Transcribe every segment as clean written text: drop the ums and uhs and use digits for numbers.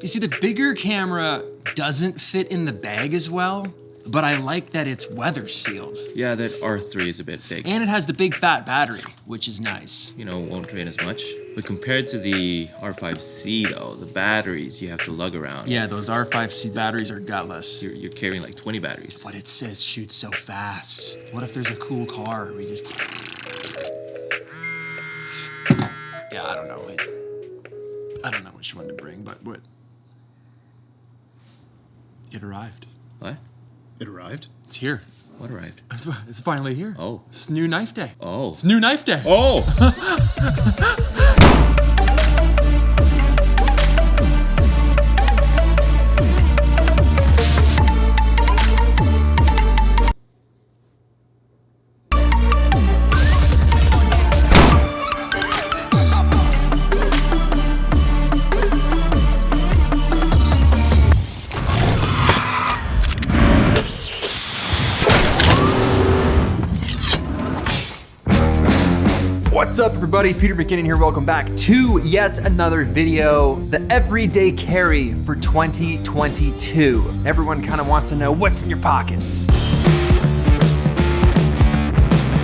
You see, the bigger camera doesn't fit in the bag as well, but I like that it's weather sealed. Yeah, that R3 is a bit big. And it has the big fat battery, which is nice. You know, won't drain as much. But compared to the R5C though, the batteries you have to lug around. Yeah, those R5C batteries are gutless. You're carrying like 20 batteries. But it says shoots so fast. What if there's a cool car? We just... Yeah, I don't know. I don't know which one to bring, but what? It arrived. What? It arrived? It's here. What arrived? It's finally here. Oh. It's new knife day. Oh. It's new knife day. Oh! What's up everybody, Peter McKinnon here, welcome back to yet another video, the everyday carry for 2022. Everyone kind of wants to know what's in your pockets.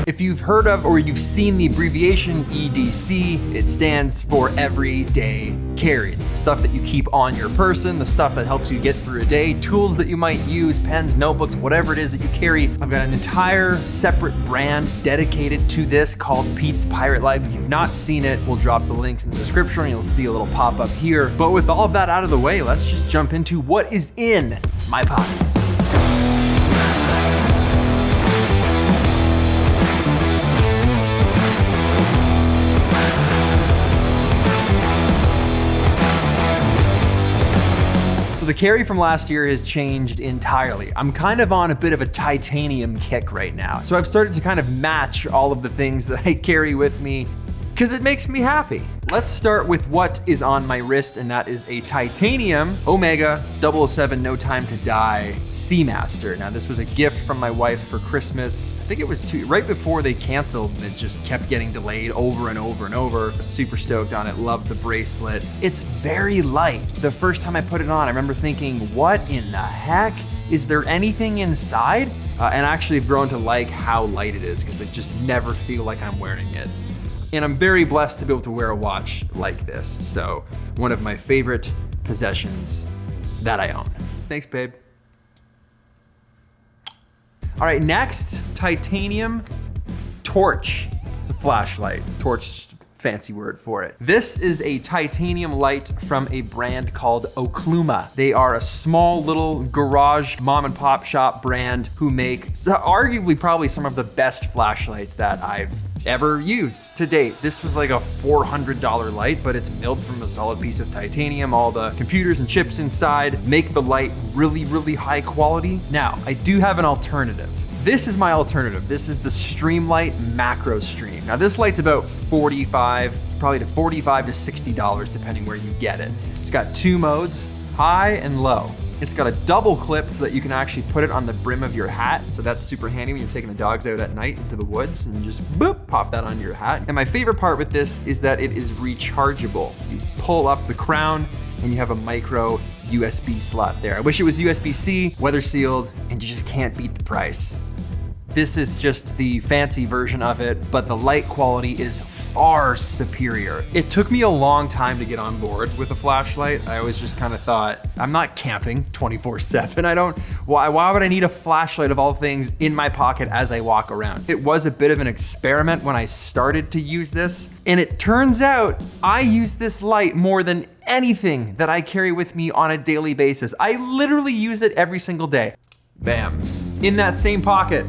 If you've heard of or you've seen the abbreviation EDC, it stands for everyday carry. It's the stuff that you keep on your person, the stuff that helps you get through a day, tools that you might use, pens, notebooks, whatever it is that you carry. I've got an entire separate brand dedicated to this called Pete's Pirate Life. If you've not seen it, we'll drop the links in the description and you'll see a little pop up here. But with all of that out of the way, let's just jump into what is in my pockets. So the carry from last year has changed entirely. I'm kind of on a bit of a titanium kick right now. So I've started to kind of match all of the things that I carry with me because it makes me happy. Let's start with what is on my wrist, and that is a titanium Omega 007 No Time to Die SEAMASTER. Now this was a gift from my wife for Christmas. I think it was right before they canceled. It just kept getting delayed over and over and over. I was super stoked on it, loved the bracelet. It's very light. The first time I put it on, I remember thinking, what in the heck? Is there anything inside? And actually I've grown to like how light it is because I just never feel like I'm wearing it. And I'm very blessed to be able to wear a watch like this. So one of my favorite possessions that I own. Thanks, babe. All right, next, titanium torch. It's a flashlight. Torch, fancy word for it. This is a titanium light from a brand called HOLCOMBE. They are a small little garage mom and pop shop brand who make arguably probably some of the best flashlights that I've ever used to date. This was like a $400 light, but it's milled from a solid piece of titanium. All the computers and chips inside make the light really, really high quality. Now, I do have an alternative. This is my alternative. This is the Streamlight Macro Stream. Now this light's about probably to $45 to $60 depending where you get it. It's got two modes, high and low. It's got a double clip so that you can actually put it on the brim of your hat. So that's super handy when you're taking the dogs out at night into the woods and just boop, pop that on your hat. And my favorite part with this is that it is rechargeable. You pull up the crown and you have a micro USB slot there. I wish it was USB-C, weather sealed, and you just can't beat the price. This is just the fancy version of it, but the light quality is far superior. It took me a long time to get on board with a flashlight. I always just kind of thought, I'm not camping 24/7. Why would I need a flashlight of all things in my pocket as I walk around? It was a bit of an experiment when I started to use this, and it turns out I use this light more than anything that I carry with me on a daily basis. I literally use it every single day. Bam. In that same pocket,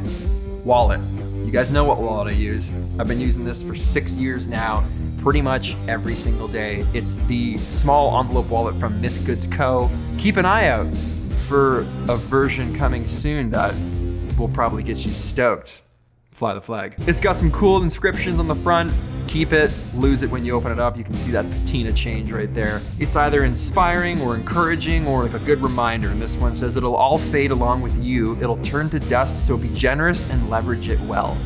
wallet. You guys know what wallet I use. I've been using this for 6 years now, pretty much every single day. It's the small envelope wallet from Miss Goods Co. Keep an eye out for a version coming soon that will probably get you stoked. Fly the flag. It's got some cool inscriptions on the front. Keep it, lose it when you open it up. You can see that patina change right there. It's either inspiring or encouraging or like a good reminder. And this one says, it'll all fade along with you. It'll turn to dust, so be generous and leverage it well.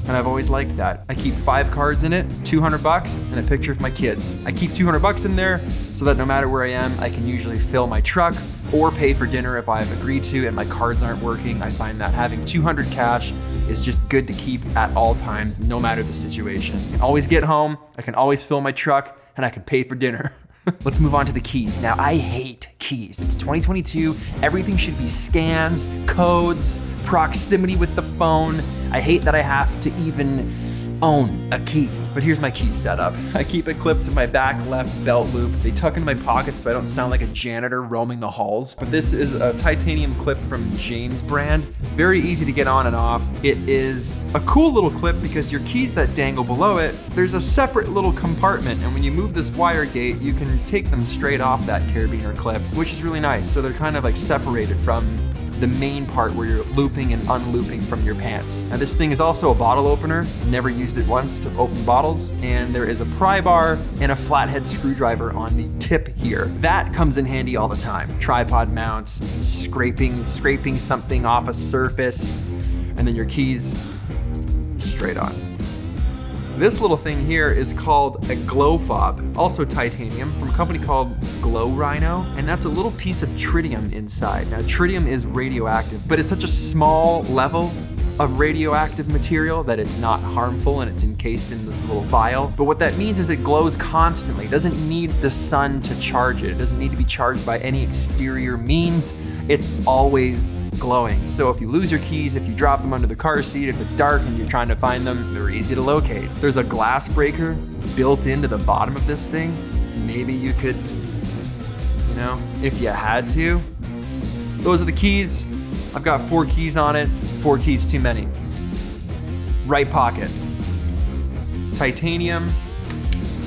and I've always liked that. I keep 5 cards in it, $200, and a picture of my kids. I keep $200 in there so that no matter where I am, I can usually fill my truck or pay for dinner if I've agreed to and my cards aren't working. I find that having 200 cash is just good to keep at all times, no matter the situation. I can always get home, I can always fill my truck, and I can pay for dinner. Let's move on to the keys. Now, I hate keys. It's 2022. Everything should be scans, codes, proximity with the phone. I hate that I have to even own a key. But here's my key setup. I keep it clipped to my back left belt loop. They tuck into my pockets so I don't sound like a janitor roaming the halls. But this is a titanium clip from James brand. Very easy to get on and off. It is a cool little clip because your keys that dangle below it, there's a separate little compartment. And when you move this wire gate, you can take them straight off that carabiner clip, which is really nice. So they're kind of like separated from the main part where you're looping and unlooping from your pants. Now this thing is also a bottle opener. Never used it once to open bottles. And there is a pry bar and a flathead screwdriver on the tip here. That comes in handy all the time. Tripod mounts, scraping something off a surface, and then your keys straight on. This little thing here is called a glow fob, also titanium, from a company called RHINO, and that's a little piece of tritium inside. Now, tritium is radioactive, but it's such a small level of radioactive material that it's not harmful and it's encased in this little vial. But what that means is it glows constantly. It doesn't need the sun to charge it. It doesn't need to be charged by any exterior means. It's always glowing. So if you lose your keys, if you drop them under the car seat, if it's dark and you're trying to find them, they're easy to locate. There's a glass breaker built into the bottom of this thing. Maybe you could, if you had to. Those are the keys. I've got 4 keys on it. 4 keys too many. Right pocket. Titanium.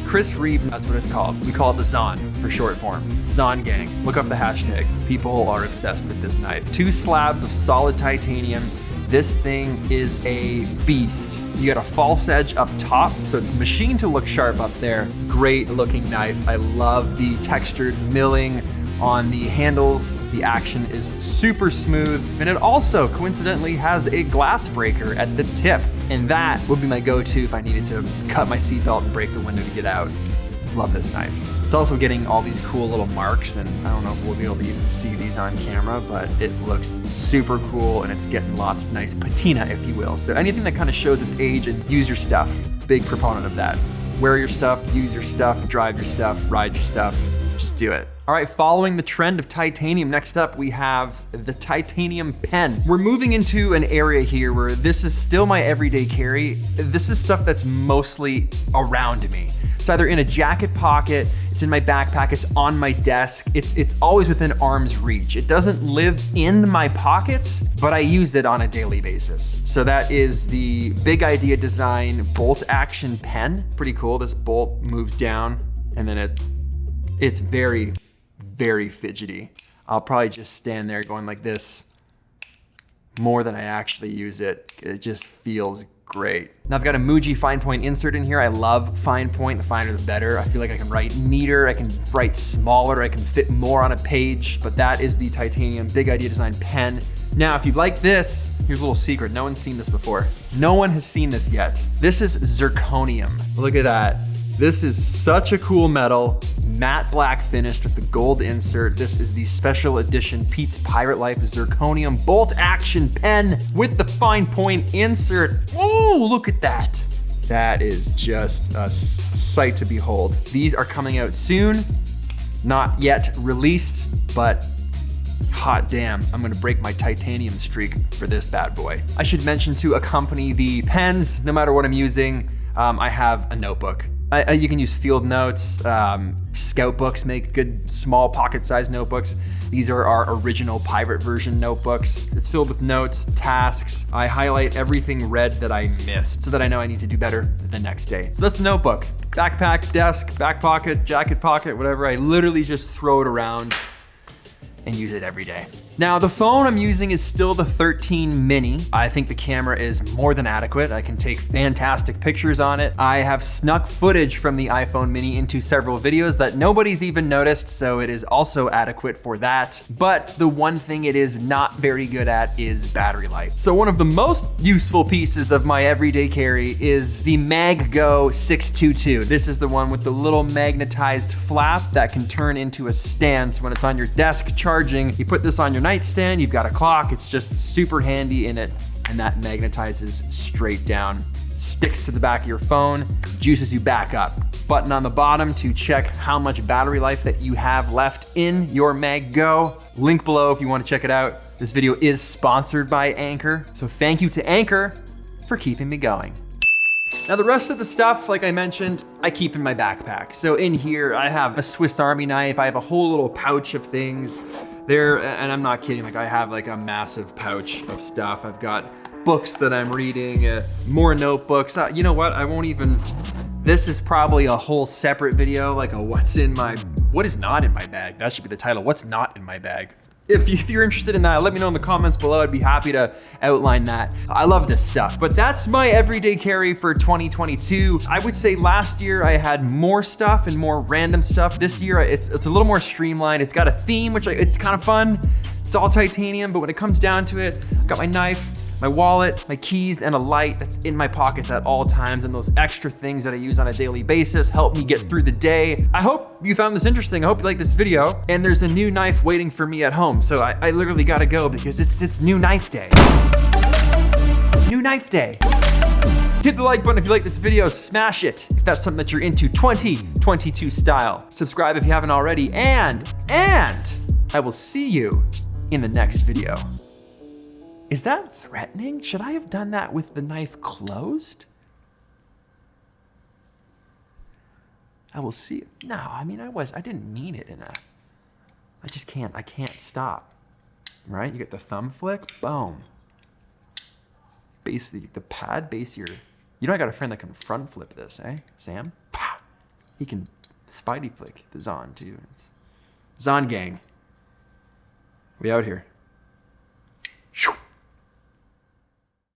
Chris REEVE, that's what it's called. We call it the Zaan for short form. Zaan gang. Look up the hashtag. People are obsessed with this knife. 2 slabs of solid titanium. This thing is a beast. You got a false edge up top, so it's machined to look sharp up there. Great looking knife. I love the textured milling on the handles. The action is super smooth, and it also coincidentally has a glass breaker at the tip, and that would be my go-to if I needed to cut my seatbelt and break the window to get out. Love this knife. It's also getting all these cool little marks, and I don't know if we'll be able to even see these on camera, but it looks super cool, and it's getting lots of nice patina, if you will. So anything that kind of shows its age, and use your stuff. Big proponent of that. Wear your stuff, use your stuff, drive your stuff, ride your stuff. Just do it. All right, following the trend of titanium, next up we have the titanium pen. We're moving into an area here where this is still my everyday carry. This is stuff that's mostly around me. It's either in a jacket pocket, it's in my backpack, it's on my desk. It's always within arm's reach. It doesn't live in my pockets, but I use it on a daily basis. So that is the Big Idea Design bolt action pen. Pretty cool. This bolt moves down and then it's very, very fidgety. I'll probably just stand there going like this more than I actually use it. It just feels great. Now I've got a Muji fine point insert in here. I love fine point. The finer the better. I feel like I can write neater, I can write smaller, I can fit more on a page, but that is the titanium Big Idea Design pen. Now, if you like this, here's a little secret. No one's seen this before. No one has seen this yet. This is zirconium. Look at that. This is such a cool metal, matte black finished with the gold insert. This is the special edition Pete's Pirate Life zirconium bolt action pen with the fine point insert. Oh, look at that. That is just a sight to behold. These are coming out soon, not yet released, but hot damn, I'm gonna break my titanium streak for this bad boy. I should mention to accompany the pens, no matter what I'm using, I have a notebook. You can use field notes. Scout books make good small pocket-sized notebooks. These are our original pirate version notebooks. It's filled with notes, tasks. I highlight everything red that I missed so that I know I need to do better the next day. So that's the notebook. Backpack, desk, back pocket, jacket pocket, whatever. I literally just throw it around and use it every day. Now, the phone I'm using is still the 13 mini. I think the camera is more than adequate. I can take fantastic pictures on it. I have snuck footage from the iPhone mini into several videos that nobody's even noticed, so it is also adequate for that. But the one thing it is not very good at is battery life. So one of the most useful pieces of my everyday carry is the MagGo 622. This is the one with the little magnetized flap that can turn into a stand. So when it's on your desk charging, you put this on your nightstand, you've got a clock, it's just super handy in it, and that magnetizes straight down, sticks to the back of your phone, juices you back up. Button on the bottom to check how much battery life that you have left in your MagGo. Link below if you want to check it out. This video is sponsored by Anker, so thank you to Anker for keeping me going. Now the rest of the stuff, like I mentioned, I keep in my backpack. So in here, I have a Swiss Army knife, I have a whole little pouch of things there, and I'm not kidding, like I have like a massive pouch of stuff. I've got books that I'm reading, more notebooks. You know what, I won't even, this is probably a whole separate video, like a what is not in my bag? That should be the title, what's not in my bag? If you're interested in that, let me know in the comments below. I'd be happy to outline that. I love this stuff, but that's my everyday carry for 2022. I would say last year I had more stuff and more random stuff. This year it's a little more streamlined. It's got a theme, which it's kind of fun. It's all titanium, but when it comes down to it, I've got my knife, my wallet, my keys, and a light that's in my pockets at all times, and those extra things that I use on a daily basis help me get through the day. I hope you found this interesting. I hope you like this video, and there's a new knife waiting for me at home, so I literally gotta go because it's new knife day. New knife day. Hit the like button if you like this video, smash it if that's something that you're into 2022 style. Subscribe if you haven't already, and I will see you in the next video. Is that threatening? Should I have done that with the knife closed? I will see. No, I mean, I didn't mean it in a, I can't stop. Right? You get the thumb flick, boom. Base the pad, base your, you know I got a friend that can front flip this, eh? Sam? He can Spidey flick the Zahn too. It's Zahn gang. We out here.